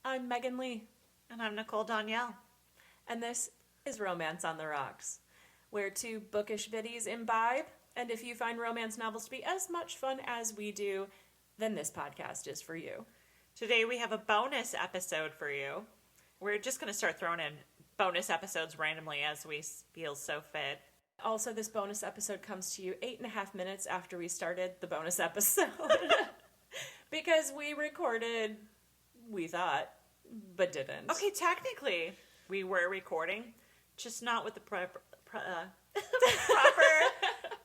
I'm Megan Lee. And I'm Nicole Danielle. And this is Romance on the Rocks, where two bookish biddies imbibe. And if you find romance novels to be as much fun as we do, then this podcast is for you. Today we have a bonus episode for you. We're just going to start throwing in bonus episodes randomly as we feel so fit. Also, this bonus episode comes to you 8.5 minutes after we started the bonus episode. Because we recorded, we thought, but didn't. Okay, technically we were recording, just not with the proper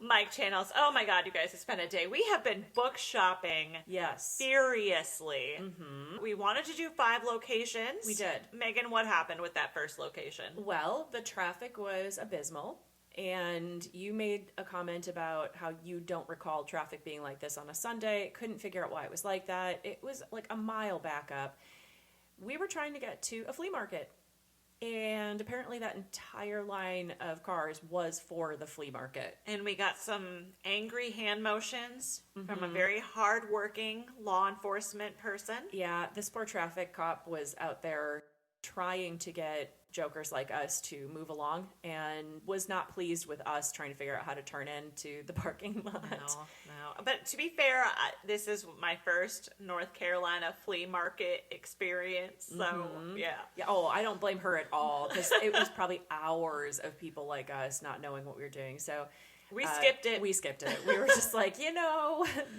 mic channels. Oh my god, you guys, it's been a day. We have been book shopping. Yes. Furiously. Mm-hmm. We wanted to do 5 locations. We did. Megan, what happened with that first location? Well, the traffic was abysmal. And you made a comment about how you don't recall traffic being like this on a Sunday. Couldn't figure out why it was like that. It was like a mile back up. We were trying to get to a flea market. And apparently that entire line of cars was for the flea market. And we got some angry hand motions from a very hardworking law enforcement person. Yeah, this poor traffic cop was out there trying to get jokers like us to move along and was not pleased with us trying to figure out how to turn into the parking lot. No. But to be fair, this is my first North Carolina flea market experience. So, yeah. Oh, I don't blame her at all because it was probably hours of people like us not knowing what we were doing. So we skipped it. We were just like,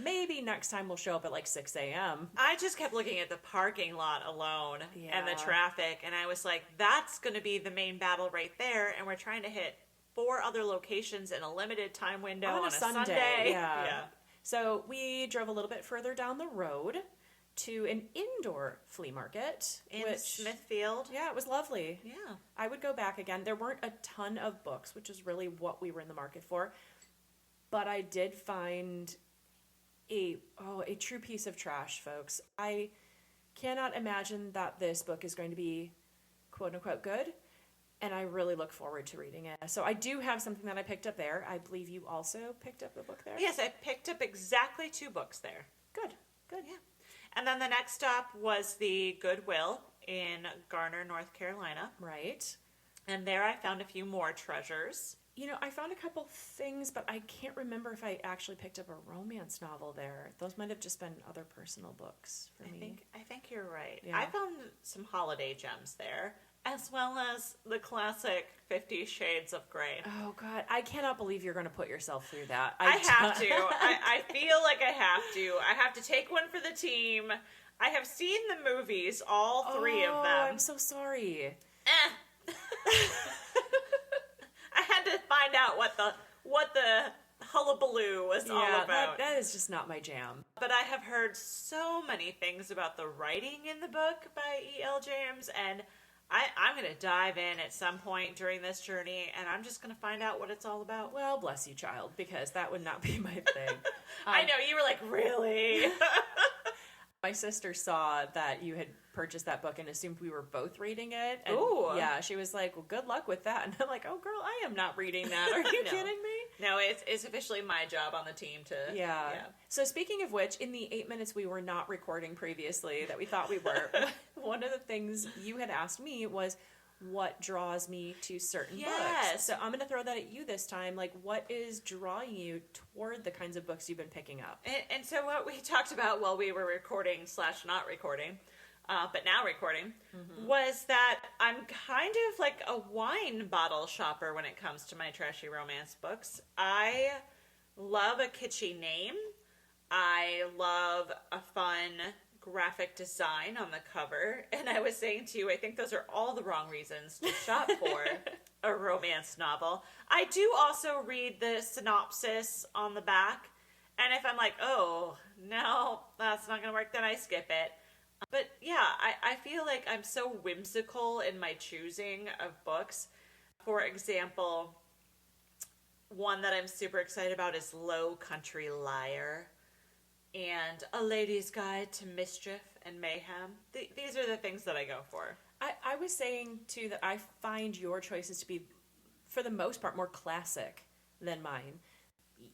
maybe next time we'll show up at like 6 a.m. I just kept looking at the parking lot alone and the traffic, and I was like, that's going to be the main battle right there, and we're trying to hit 4 other locations in a limited time window on a Sunday. Yeah. So we drove a little bit further down the road to an indoor flea market. In Smithfield. Yeah, it was lovely. Yeah. I would go back again. There weren't a ton of books, which is really what we were in the market for. But I did find a true piece of trash, folks. I cannot imagine that this book is going to be quote-unquote good, and I really look forward to reading it. So I do have something that I picked up there. I believe you also picked up a book there? Yes, I picked up exactly 2 books there. Good, yeah. And then the next stop was the Goodwill in Garner, North Carolina. Right. And there I found a few more treasures. I found a couple things, but I can't remember if I actually picked up a romance novel there. Those might have just been other personal books for me. I think you're right. Yeah. I found some holiday gems there, as well as the classic 50 Shades of Grey. Oh, God. I cannot believe you're going to put yourself through that. I have to. I feel like I have to. I have to take one for the team. I have seen the movies, all 3 of them. Oh, I'm so sorry. I had to find out what the hullabaloo was all about. That is just not my jam. But I have heard so many things about the writing in the book by E.L. James, and I'm going to dive in at some point during this journey, and I'm just going to find out what it's all about. Well, bless you, child, because that would not be my thing. I know, you were like, really? My sister saw that you had purchased that book and assumed we were both reading it. And Ooh. Yeah, she was like, well, good luck with that. And I'm like, oh, girl, I am not reading that. Are you kidding me? No, it's officially my job on the team to... Yeah. So speaking of which, in the 8 minutes we were not recording previously that we thought we were, one of the things you had asked me was, what draws me to certain books? So I'm going to throw that at you this time. Like, what is drawing you toward the kinds of books you've been picking up? And so what we talked about while we were recording / not recording, but now recording, was that I'm kind of like a wine bottle shopper when it comes to my trashy romance books. I love a kitschy name. I love a fun graphic design on the cover. And I was saying to you, I think those are all the wrong reasons to shop for a romance novel. I do also read the synopsis on the back. And if I'm like, oh, no, that's not going to work, then I skip it. But yeah, I feel like I'm so whimsical in my choosing of books. For example, one that I'm super excited about is Low Country Liar and A Lady's Guide to Mischief and Mayhem. These are the things that I go for. I was saying, too, that I find your choices to be, for the most part, more classic than mine.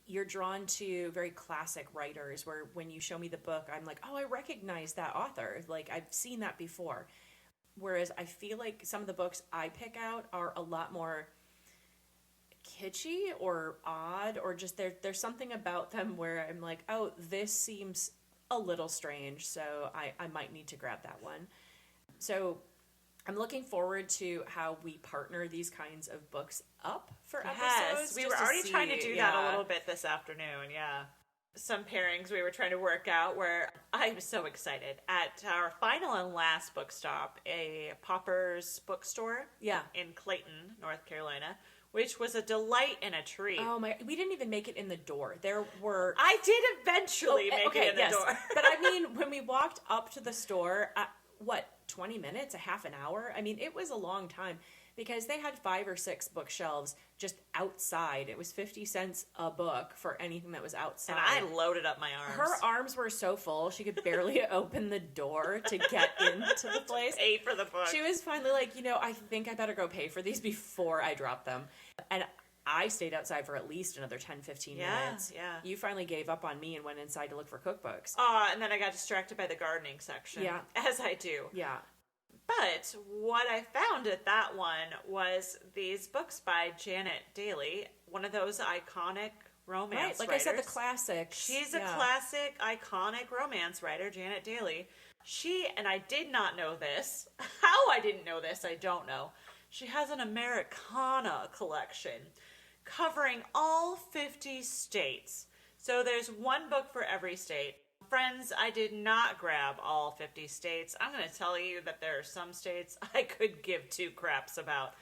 you're drawn to very classic writers where when you show me the book, I'm like, oh, I recognize that author. Like, I've seen that before. Whereas I feel like some of the books I pick out are a lot more kitschy or odd, or just there's something about them where I'm like, oh, this seems a little strange, so I might need to grab that one. So I'm looking forward to how we partner these kinds of books up for episodes. Yes, we were already trying to do that a little bit this afternoon, yeah. Some pairings we were trying to work out where I'm so excited. At our final and last book stop, a Popper's bookstore in Clayton, North Carolina, which was a delight and a treat. Oh my, we didn't even make it in the door. There were... I did eventually make it in the door. But I mean, when we walked up to the store, 20 minutes, a half an hour? I mean, it was a long time because they had 5 or 6 bookshelves just outside. It was 50 cents a book for anything that was outside. And I loaded up my arms. Her arms were so full, she could barely open the door to get into the place. Pay for the book. She was finally like, I think I better go pay for these before I drop them. And I stayed outside for at least another 10, 15 minutes. Yeah. You finally gave up on me and went inside to look for cookbooks. And then I got distracted by the gardening section. Yeah. As I do. Yeah. But what I found at that one was these books by Janet Daly, one of those iconic romance Like writers. I said, the classics. She's a classic, iconic romance writer, Janet Daly. She, and I did not know this, how I didn't know this, I don't know. She has an Americana collection covering all 50 states. So there's one book for every state. Friends, I did not grab all 50 states. I'm going to tell you that there are some states I could give 2 craps about.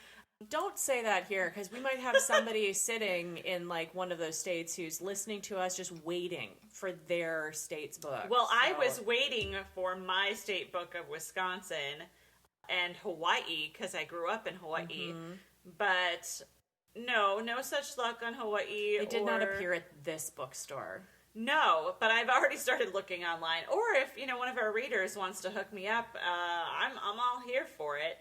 Don't say that here, because we might have somebody sitting in like one of those states who's listening to us just waiting for their state's book. Well, I was waiting for my state book of Wisconsin and Hawaii, because I grew up in Hawaii. Mm-hmm. But no such luck on Hawaii. It did not appear at this bookstore. No, but I've already started looking online. Or if, one of our readers wants to hook me up, I'm all here for it.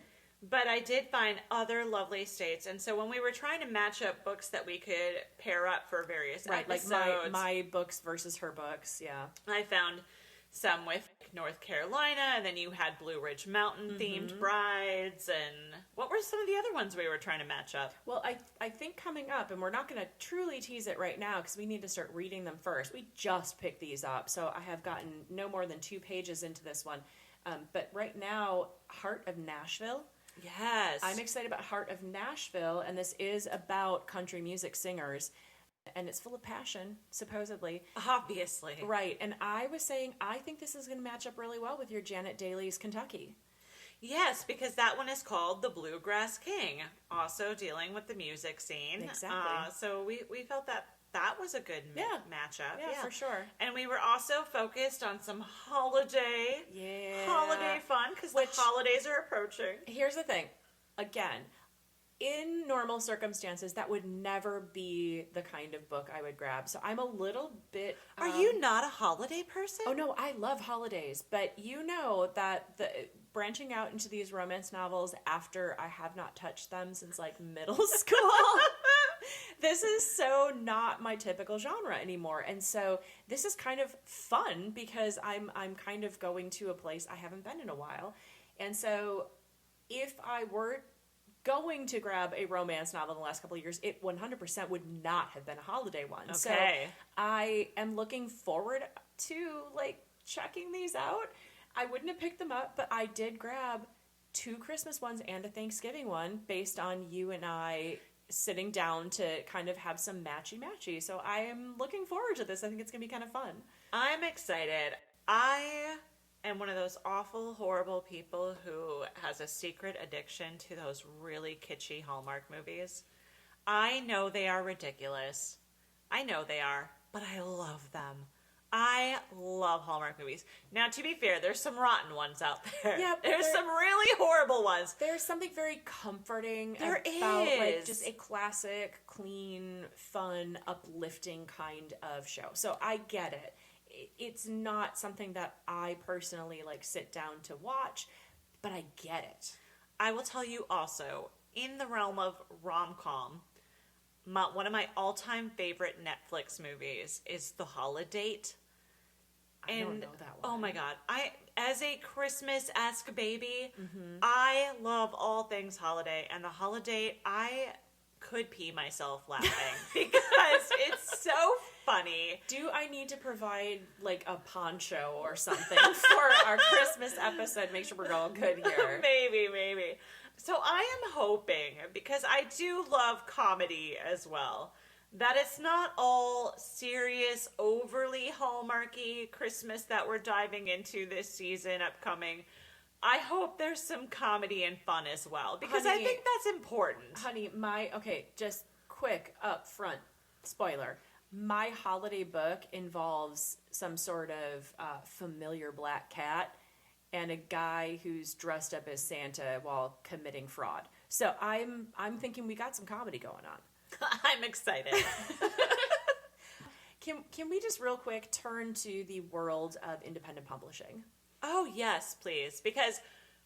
But I did find other lovely states. And so when we were trying to match up books that we could pair up for various episodes. Like my books versus her books, yeah. I found some with North Carolina, and then you had Blue Ridge Mountain themed brides, and what were some of the other ones we were trying to match up? Well, I think coming up, and we're not going to truly tease it right now because we need to start reading them first. We just picked these up, so I have gotten no more than 2 pages into this one. But right now, Heart of Nashville. Yes. I'm excited about Heart of Nashville, and this is about country music singers. And it's full of passion, supposedly. Obviously. Right. And I was saying, I think this is going to match up really well with your Janet Daly's Kentucky. Yes, because that one is called The Bluegrass King, also dealing with the music scene. Exactly. So we felt that was a good matchup. Yeah, for sure. And we were also focused on some holiday fun, because the holidays are approaching. Here's the thing. Again, in normal circumstances, that would never be the kind of book I would grab. So I'm a little bit... Are you not a holiday person? Oh, no, I love holidays. But you know that branching out into these romance novels after I have not touched them since, like, middle school... This is so not my typical genre anymore. And so this is kind of fun because I'm kind of going to a place I haven't been in a while. And so if I were going to grab a romance novel in the last couple of years, it 100% would not have been a holiday one. Okay. So I am looking forward to like checking these out. I wouldn't have picked them up, but I did grab 2 Christmas ones and a Thanksgiving one based on you and I sitting down to kind of have some matchy-matchy. So I am looking forward to this. I think it's going to be kind of fun. I'm excited. I am one of those awful, horrible people who has a secret addiction to those really kitschy Hallmark movies. I know they are ridiculous. I know they are, but I love them. I love Hallmark movies. Now, to be fair, there's some rotten ones out there. Yeah, there's some really horrible ones. There's something very comforting about like just a classic, clean, fun, uplifting kind of show. So I get it. It's not something that I personally like sit down to watch, but I get it. I will tell you also, in the realm of rom-com, one of my all-time favorite Netflix movies is The Holiday. I don't know that one. Oh my God. As a Christmas-esque baby, I love all things holiday. And The Holiday, I could pee myself laughing because it's so funny. Do I need to provide like a poncho or something for our Christmas episode? Make sure we're all good here. Maybe. So I am hoping, because I do love comedy as well, that it's not all serious, overly Hallmarky Christmas that we're diving into this season upcoming. I hope there's some comedy and fun as well, because Honey, I think that's important. Honey, just quick up front spoiler. My holiday book involves some sort of familiar black cat and a guy who's dressed up as Santa while committing fraud. So I'm thinking we got some comedy going on. I'm excited. Can we just real quick turn to the world of independent publishing? Oh, yes, please. Because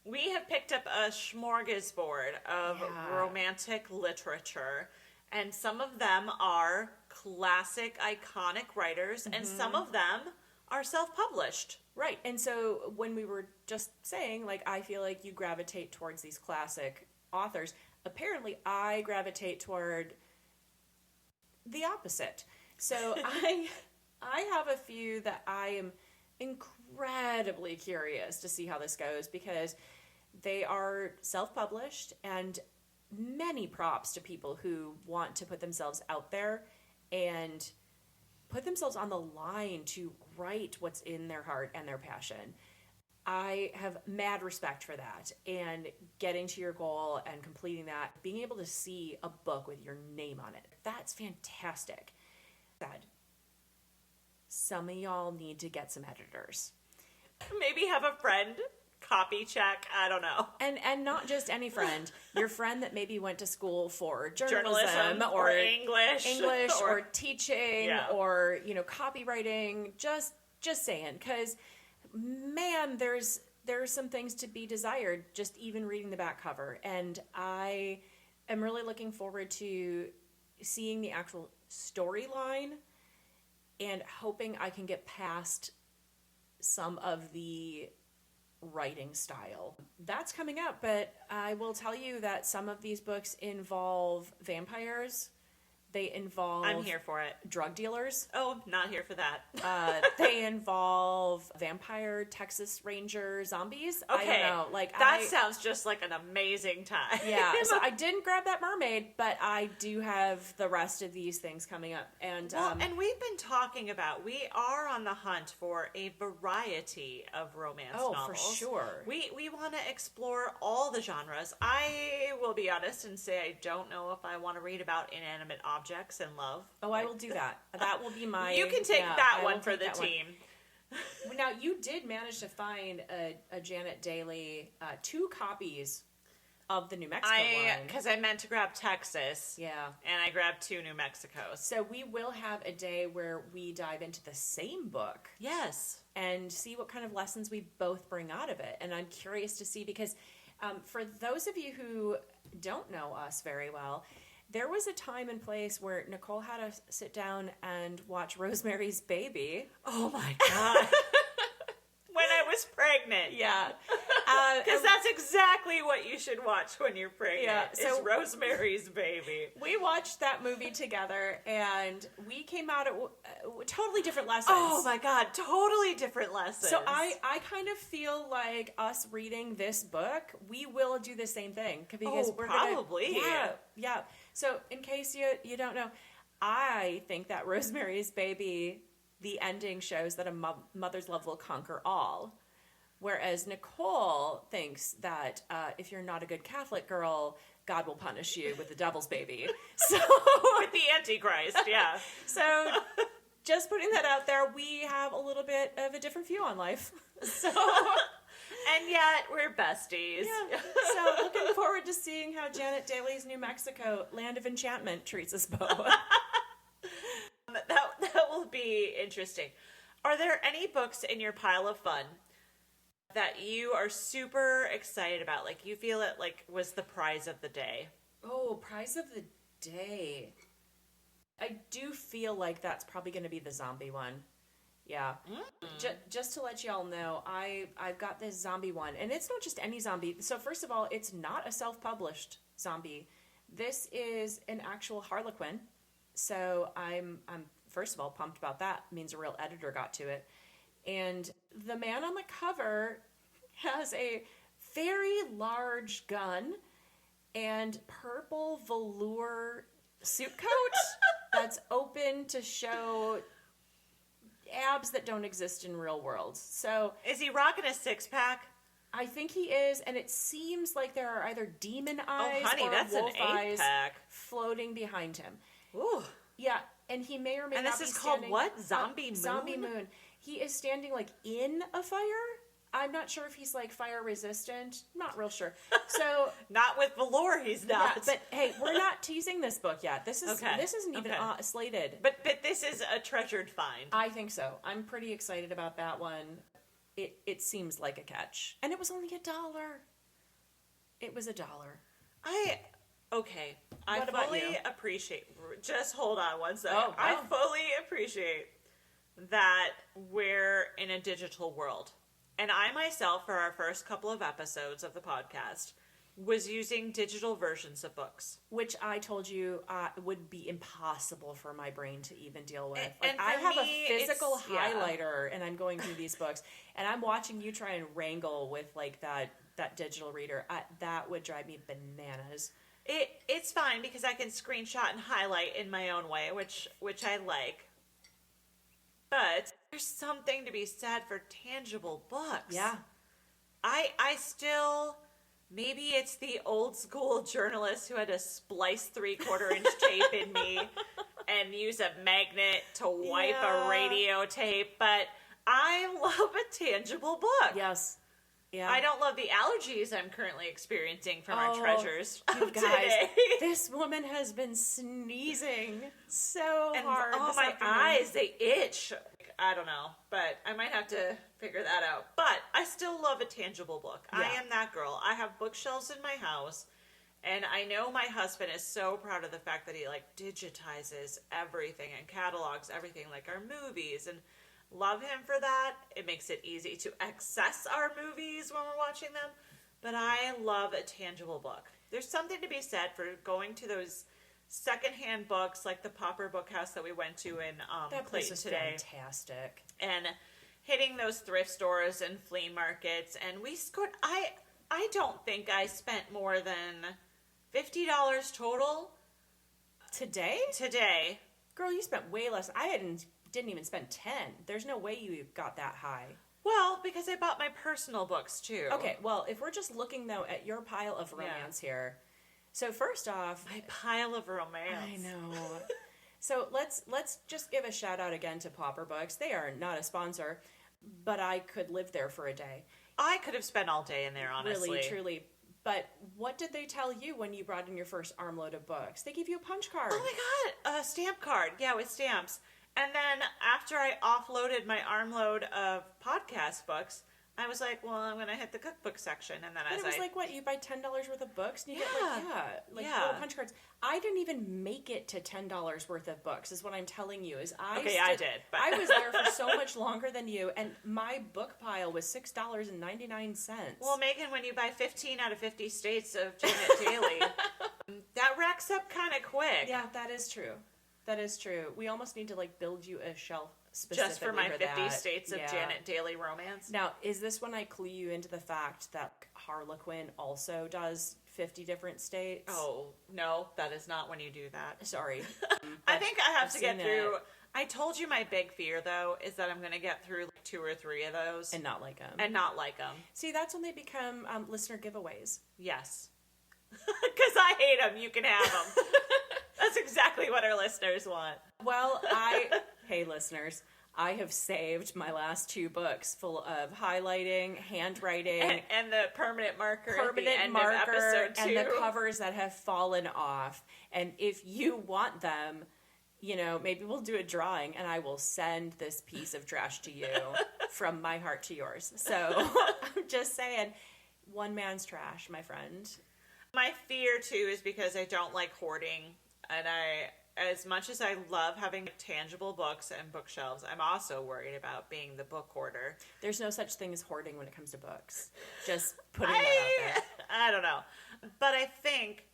we have picked up a smorgasbord of romantic literature, and some of them are classic, iconic writers, and some of them are self-published. Right. And so when we were just saying, like, I feel like you gravitate towards these classic authors, apparently I gravitate toward the opposite. So I have a few that I am incredibly curious to see how this goes, because they are self-published, and many props to people who want to put themselves out there and put themselves on the line to write what's in their heart and their passion. I have mad respect for that, and getting to your goal and completing that, being able to see a book with your name on it, that's fantastic. Some of y'all need to get some editors. Maybe have a friend copy check. I don't know. And not just any friend. Your friend that maybe went to school for journalism or English or teaching or copywriting. Just saying, because man, there's some things to be desired just even reading the back cover, and I am really looking forward to seeing the actual storyline and hoping I can get past some of the writing style. That's coming up, but I will tell you that some of these books involve vampires. They involve... I'm here for it. Drug dealers. Oh, not here for that. They involve vampire Texas Ranger zombies. Okay. I don't know. That sounds just like an amazing time. Yeah. So I didn't grab that mermaid, but I do have the rest of these things coming up. And and we've been talking about, we are on the hunt for a variety of romance novels. Oh, for sure. We want to explore all the genres. I will be honest and say I don't know if I want to read about inanimate objects and love. Oh, I will do that. That will be my... You can take that one for the team. Now, you did manage to find a Janet Daly 2 copies of the New Mexico one. Because I meant to grab Texas. Yeah. And I grabbed 2 New Mexicos. So we will have a day where we dive into the same book. Yes. And see what kind of lessons we both bring out of it. And I'm curious to see, because for those of you who don't know us very well, there was a time and place where Nicole had us sit down and watch Rosemary's Baby. Oh my God. When I was pregnant. Yeah. Because that's exactly what you should watch when you're pregnant. Yeah. So is Rosemary's Baby. We watched that movie together, and we came out at totally different lessons. Oh my God, totally different lessons. So I kind of feel like us reading this book, we will do the same thing. Because we're probably. Yeah. So in case you don't know, I think that Rosemary's Baby, the ending shows that a mother's love will conquer all. Whereas Nicole thinks that if you're not a good Catholic girl, God will punish you with the devil's baby. So with the Antichrist, yeah. So just putting that out there, we have a little bit of a different view on life. So... And yet, we're besties. Yeah. So, looking forward to seeing how Janet Daly's New Mexico, Land of Enchantment, treats us both. That will be interesting. Are there any books in your pile of fun that you are super excited about? Like, you feel it, like, was the prize of the day? Oh, prize of the day. I do feel like that's probably going to be the zombie one. Yeah. Just to let y'all know, I've got this zombie one, and it's not just any zombie. So first of all, it's not a self-published zombie. This is an actual Harlequin. So I'm first of all pumped about that. It means a real editor got to it. And the man on the cover has a very large gun and purple velour suit coat that's open to show abs that don't exist in real world. So is he rocking a six-pack? I think he is, and it seems like there are either demon eyes or that's wolf an eyes eight-pack floating behind him. Ooh. Yeah, and he may or may and not be this is called standing... what? Zombie Moon? Zombie Moon. He is standing, like, in a fire. I'm not sure if he's, like, fire resistant. Not real sure. So... Not with velour, he's not. Yeah, but, hey, we're not teasing this book yet. This isn't even slated. But this is a treasured find. I think so. I'm pretty excited about that one. It seems like a catch. And it was only $1. It was $1. I fully appreciate... Just hold on one second. Oh, wow. I fully appreciate that we're in a digital world. And I myself, for our first couple of episodes of the podcast, was using digital versions of books. Which I told you would be impossible for my brain to even deal with. And I have me, a physical highlighter, and I'm going through these books, and I'm watching you try and wrangle with like that digital reader. That would drive me bananas. It's fine because I can screenshot and highlight in my own way, which I like. But there's something to be said for tangible books. Yeah. I still, maybe it's the old school journalist who had to splice 3/4 inch tape in me and use a magnet to wipe a radio tape, but I love a tangible book. Yes. Yeah. I don't love the allergies I'm currently experiencing from our treasures you guys, today. This woman has been sneezing so hard. Oh, my eyes, they itch. I don't know, but I might have to figure that out. But I still love a tangible book. Yeah. I am that girl. I have bookshelves in my house, and I know my husband is so proud of the fact that he like digitizes everything and catalogs everything, like our movies, and love him for that. It makes it easy to access our movies when we're watching them. But I love a tangible book. There's something to be said for going to those secondhand books, like the Popper Book House that we went to in Clayton today. Fantastic. And hitting those thrift stores and flea markets. And we scored. I don't think I spent more than $50 total today. Girl, you spent way less. I didn't even spend 10. There's no way you got that high. Well, because I bought my personal books too. Okay, well, if we're just looking though at your pile of romance here. So first off, my pile of romance. I know. So let's just give a shout out again to Popper Books. They are not a sponsor, but I could live there for a day. I could have spent all day in there, honestly. Really, truly. But what did they tell you when you brought in your first armload of books? They gave you a punch card. Oh my God, a stamp card. Yeah, with stamps. And then after I offloaded my armload of podcast books, I was like, well, I'm going to hit the cookbook section. And then it was like, what, you buy $10 worth of books? And you get little punch cards. I didn't even make it to $10 worth of books, is what I'm telling you. I did. But I was there for so much longer than you, and my book pile was $6.99. Well, Megan, when you buy 15 out of 50 states of Janet Daly, that racks up kind of quick. Yeah, that is true. That is true. We almost need to build you a shelf specifically just for my 50 that. states of Janet Daly romance. Now, is this when I clue you into the fact that Harlequin also does 50 different states? Oh, no, that is not when you do that. Sorry. I think I have to get through. I told you my big fear, though, is that I'm going to get through 2 or 3 of those. And not like them. See, that's when they become listener giveaways. Yes. Because I hate them. You can have them. That's exactly what our listeners want. Well, hey listeners, I have saved my last 2 books full of highlighting, handwriting, and the permanent marker at the end of episode 2. And the covers that have fallen off. And if you want them, maybe we'll do a drawing and I will send this piece of trash to you from my heart to yours. So I'm just saying, one man's trash, my friend. My fear, too, is because I don't like hoarding. And as much as I love having tangible books and bookshelves, I'm also worried about being the book hoarder. There's no such thing as hoarding when it comes to books. Just putting that out there. I don't know. But I think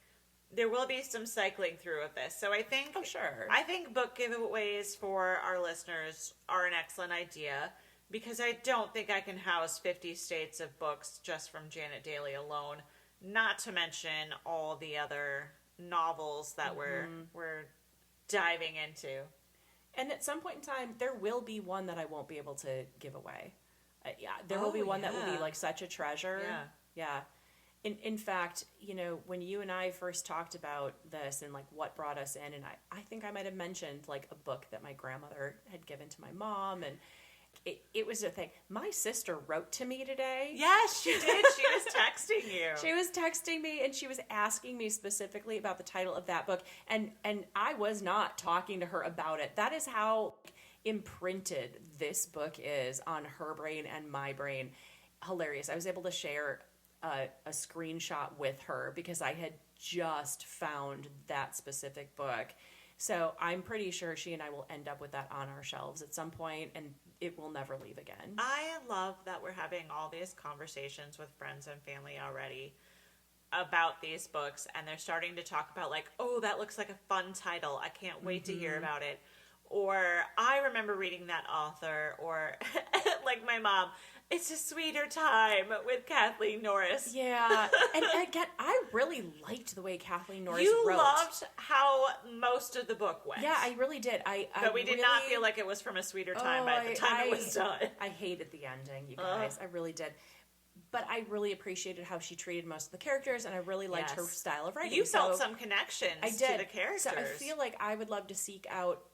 there will be some cycling through of this. So I think... Oh, sure. I think book giveaways for our listeners are an excellent idea, because I don't think I can house 50 states of books just from Janet Daly alone, not to mention all the other novels that we're diving into. And at some point in time, there will be one that I won't be able to give away. There will be one that will be like such a treasure. Yeah. In fact, when you and I first talked about this and like what brought us in, and I think I might have mentioned like a book that my grandmother had given to my mom, and it was a thing. My sister wrote to me today. Yes, she did. She was texting you. She was texting me, and she was asking me specifically about the title of that book, and I was not talking to her about it. That is how imprinted this book is on her brain and my brain. Hilarious. I was able to share a screenshot with her because I had just found that specific book. So I'm pretty sure she and I will end up with that on our shelves at some point, and it will never leave again. I love that we're having all these conversations with friends and family already about these books, and they're starting to talk about like, oh, that looks like a fun title. I can't wait to hear about it. Or I remember reading that author, or like my mom, It's a Sweeter Time with Kathleen Norris. Yeah. And again, I really liked the way Kathleen Norris wrote. You loved how most of the book went. Yeah, I really did. But we did not feel like it was from a sweeter time by the time it was done. I hated the ending, you guys. I really did. But I really appreciated how she treated most of the characters, and I really liked her style of writing. You felt some connections to the characters. So I feel like I would love to seek out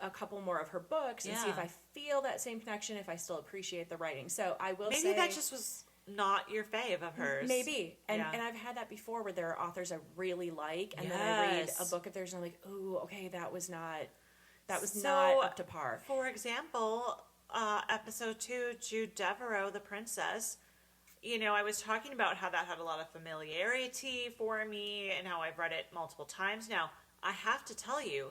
a couple more of her books and see if I feel that same connection, if I still appreciate the writing. So I will say... Maybe that just was not your fave of hers. Maybe. And I've had that before where there are authors I really like, and then I read a book of theirs and I'm like, ooh, okay, that was not up to par. For example, episode 2, Jude Devereaux, the princess... I was talking about how that had a lot of familiarity for me and how I've read it multiple times now. I have to tell you,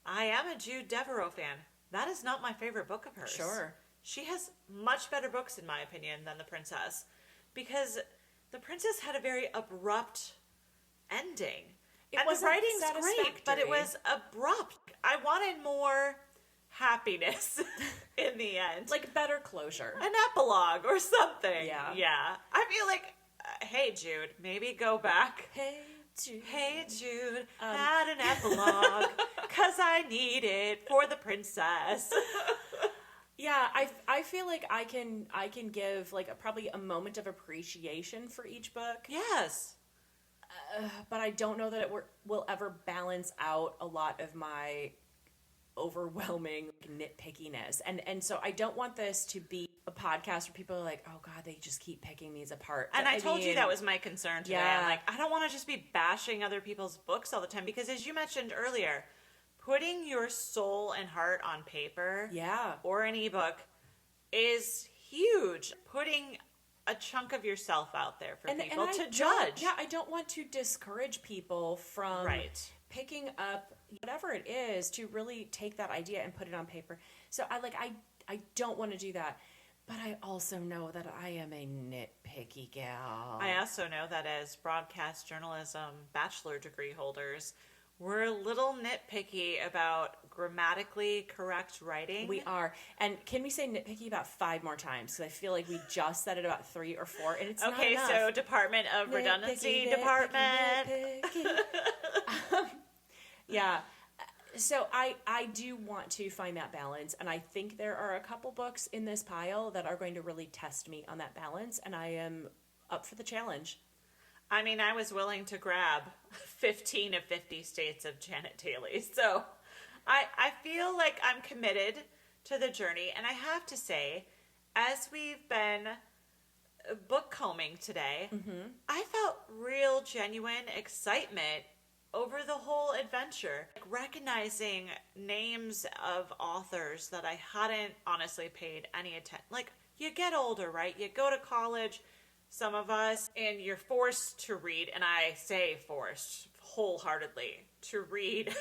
I am a Jude Devereaux fan. That is not my favorite book of hers. Sure. She has much better books, in my opinion, than The Princess. Because The Princess had a very abrupt ending. And the writing's great, but it was abrupt. I wanted more happiness in the end. Like better closure. An epilogue or something. Yeah. I feel like, hey, Jude, maybe go back. Hey, Jude. Hey, Jude, add an epilogue, because I need it for the princess. Yeah, I feel like I can give like probably a moment of appreciation for each book. Yes. But I don't know that it will ever balance out a lot of my overwhelming nitpickiness, and so I don't want this to be a podcast where people are like, oh god, they just keep picking these apart. And I told you that was my concern today. Yeah. I'm like, I don't want to just be bashing other people's books all the time, because as you mentioned earlier, putting your soul and heart on paper or an ebook is huge. Putting a chunk of yourself out there for people to judge. I don't want to discourage people from picking up whatever it is to really take that idea and put it on paper. So I don't want to do that. But I also know that I am a nitpicky gal. I also know that as broadcast journalism bachelor degree holders, we're a little nitpicky about grammatically correct writing. We are. And can we say nitpicky about 5 more times? Because I feel like we just said it about 3 or 4, and it's not enough. Okay, so Department of Redundancy Department. Yeah. So I do want to find that balance, and I think there are a couple books in this pile that are going to really test me on that balance, and I am up for the challenge. I mean, I was willing to grab 15 of 50 states of Janet Daly, so I feel like I'm committed to the journey, and I have to say, as we've been book combing today, I felt real, genuine excitement over the whole adventure. Like recognizing names of authors that I hadn't honestly paid any attention. Like, you get older, right? You go to college, some of us, and you're forced to read, and I say forced wholeheartedly to read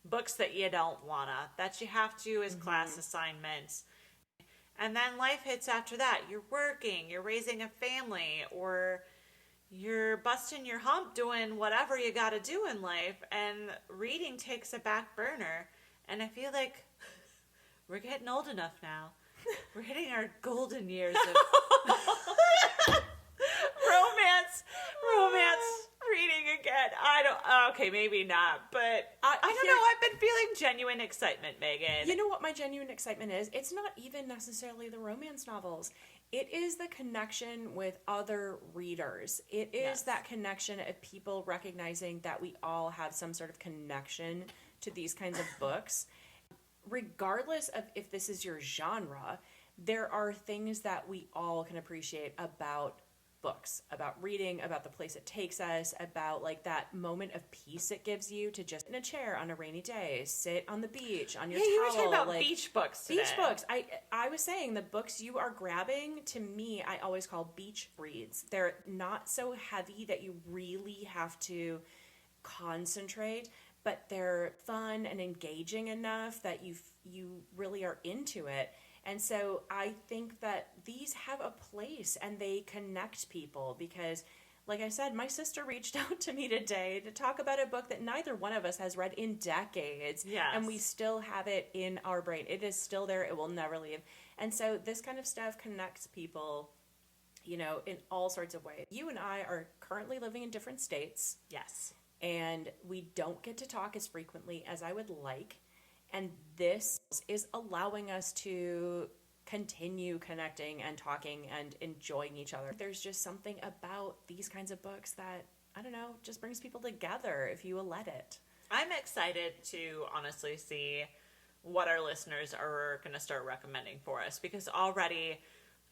books that you don't wanna, that you have to do as class assignments. And then life hits after that. You're working, you're raising a family, or you're busting your hump doing whatever you gotta do in life, and reading takes a back burner. And I feel like we're getting old enough now. We're hitting our golden years of romance reading again. Okay, maybe not, but I don't know. I've been feeling genuine excitement, Megan. You know what my genuine excitement is? It's not even necessarily the romance novels. It is the connection with other readers. It is that connection of people recognizing that we all have some sort of connection to these kinds of books. Regardless of if this is your genre, there are things that we all can appreciate about books, about reading, about the place it takes us, about like that moment of peace it gives you to just in a chair on a rainy day, sit on the beach on your towel. You were talking about beach books today. Beach books. I was saying the books you are grabbing, to me, I always call beach reads. They're not so heavy that you really have to concentrate, but they're fun and engaging enough that you really are into it. And so I think that these have a place and they connect people because, like I said, my sister reached out to me today to talk about a book that neither one of us has read in decades. Yes. And we still have it in our brain. It is still there. It will never leave. And so this kind of stuff connects people, you know, in all sorts of ways. You and I are currently living in different states. Yes. And we don't get to talk as frequently as I would like. And this is allowing us to continue connecting and talking and enjoying each other. There's just something about these kinds of books that, I don't know, just brings people together if you will let it. I'm excited to honestly see what our listeners are going to start recommending for us, because already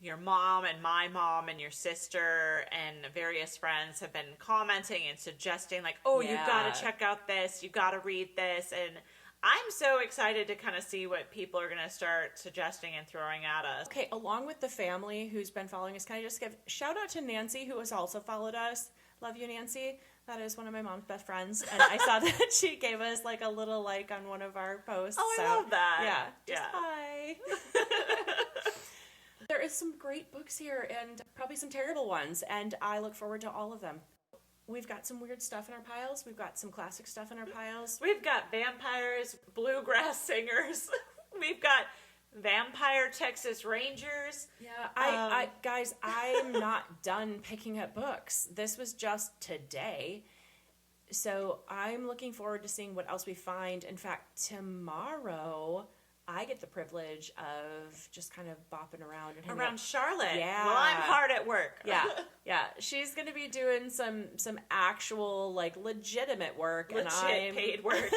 your mom and my mom and your sister and various friends have been commenting and suggesting like, oh, you got to check out this, you got to read this. And I'm so excited to kind of see what people are going to start suggesting and throwing at us. Okay, along with the family who's been following us, can I just give shout out to Nancy, who has also followed us. Love you, Nancy. That is one of my mom's best friends. And I saw that she gave us like a little like on one of our posts. Oh, I love that. Yeah. Just hi. There is some great books here and probably some terrible ones. And I look forward to all of them. We've got some weird stuff in our piles. We've got some classic stuff in our piles. We've got vampires, bluegrass singers. We've got vampire Texas Rangers. Yeah, guys, I'm not done picking up books. This was just today. So I'm looking forward to seeing what else we find. In fact, tomorrow I get the privilege of just kind of bopping around and around Charlotte. Yeah. Well, I'm hard at work. Yeah. She's going to be doing some actual, like, legitimate work. Legit paid work.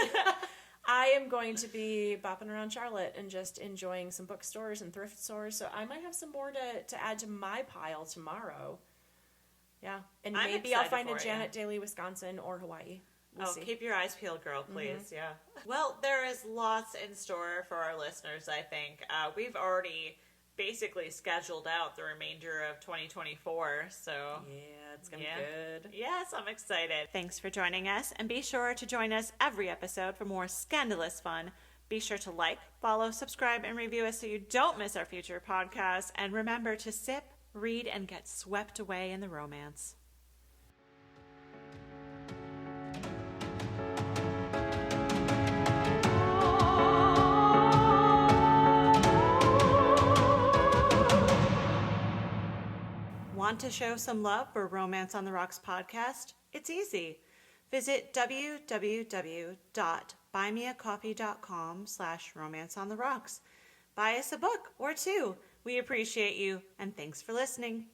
I am going to be bopping around Charlotte and just enjoying some bookstores and thrift stores. So I might have some more to add to my pile tomorrow. Yeah. And maybe I'll find a Janet Daily, Wisconsin, or Hawaii. We'll see. Keep your eyes peeled, girl, please. Yeah. Well, there is lots in store for our listeners, I think. We've already basically scheduled out the remainder of 2024, so... Yeah, it's going to be good. Yes, I'm excited. Thanks for joining us, and be sure to join us every episode for more scandalous fun. Be sure to like, follow, subscribe, and review us so you don't miss our future podcasts, and remember to sip, read, and get swept away in the romance. Want to show some love for Romance on the Rocks podcast? It's easy. Visit www.buymeacoffee.com/romanceontherocks. Buy us a book or two. We appreciate you, and thanks for listening.